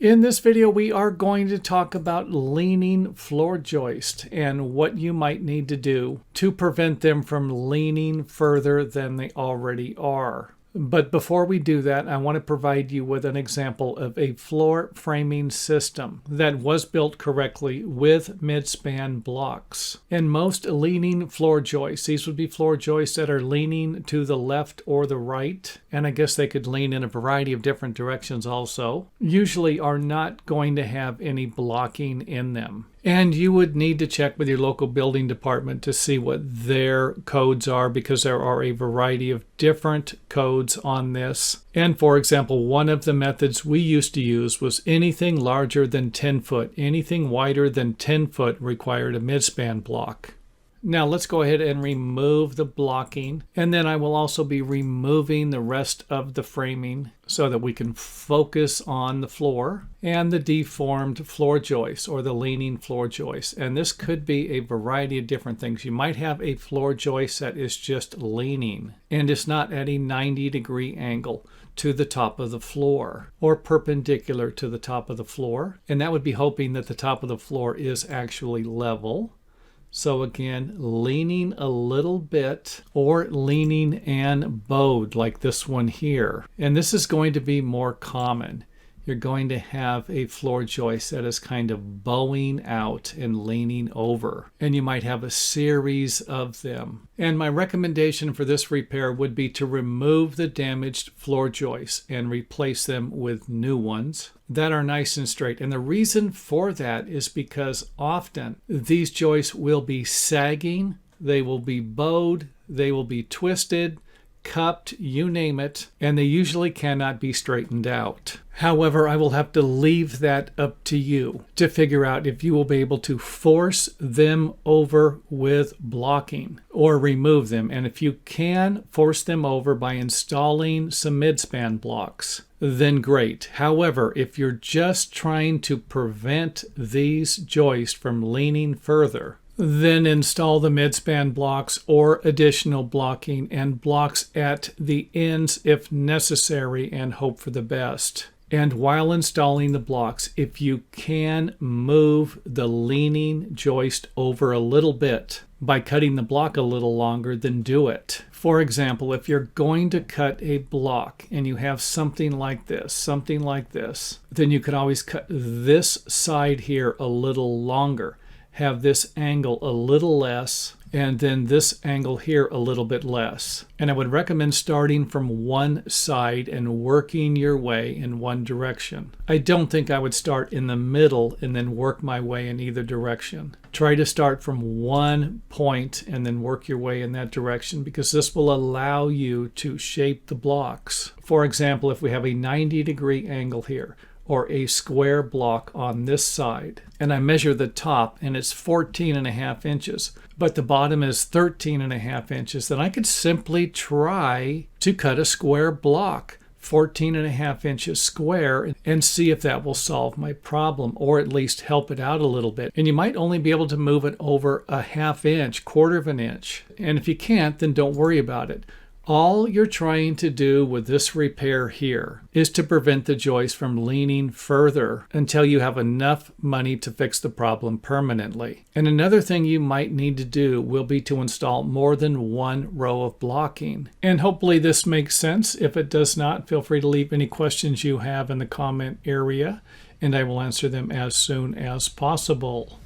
In this video, we are going to talk about leaning floor joists and what you might need to do to prevent them from leaning further than they already are. But before we do that, I want to provide you with an example of a floor framing system that was built correctly with mid-span blocks. In most leaning floor joists, these would be floor joists that are leaning to the left or the right, and I guess they could lean in a variety of different directions also, usually are not going to have any blocking in them. And you would need to check with your local building department to see what their codes are, because there are a variety of different codes on this. And for example, one of the methods we used to use was anything larger than 10 foot. Anything wider than 10 foot required a mid-span block. Now let's go ahead and remove the blocking, and then I will also be removing the rest of the framing so that we can focus on the floor and the deformed floor joist or the leaning floor joist. And this could be a variety of different things. You might have a floor joist that is just leaning and is not at a 90-degree angle to the top of the floor or perpendicular to the top of the floor. And that would be hoping that the top of the floor is actually level. So again, leaning a little bit or leaning and bowed like this one here. And this is going to be more common. You're going to have a floor joist that is kind of bowing out and leaning over. And you might have a series of them. And my recommendation for this repair would be to remove the damaged floor joists and replace them with new ones that are nice and straight. And the reason for that is because often these joists will be sagging, they will be bowed, they will be twisted, cupped, you name it, and they usually cannot be straightened out. However, I will have to leave that up to you to figure out if you will be able to force them over with blocking or remove them. And if you can force them over by installing some mid-span blocks, then great. However, if you're just trying to prevent these joists from leaning further, then install the mid-span blocks or additional blocking and blocks at the ends if necessary, and hope for the best. And while installing the blocks, if you can move the leaning joist over a little bit by cutting the block a little longer, then do it. For example, if you're going to cut a block and you have something like this, then you could always cut this side here a little longer. Have this angle a little less, and then this angle here a little bit less. And I would recommend starting from one side and working your way in one direction. I don't think I would start in the middle and then work my way in either direction. Try to start from one point and then work your way in that direction, because this will allow you to shape the blocks. For example, if we have a 90-degree angle here, or a square block on this side, and I measure the top and it's 14.5 inches, but the bottom is 13.5 inches, then I could simply try to cut a square block 14.5 inches square and see if that will solve my problem, or at least help it out a little bit. And you might only be able to move it over a ½ inch, quarter of an inch. And if you can't, then don't worry about it. All you're trying to do with this repair here is to prevent the joist from leaning further until you have enough money to fix the problem permanently. And another thing you might need to do will be to install more than one row of blocking. And hopefully this makes sense. If it does not, feel free to leave any questions you have in the comment area, and I will answer them as soon as possible.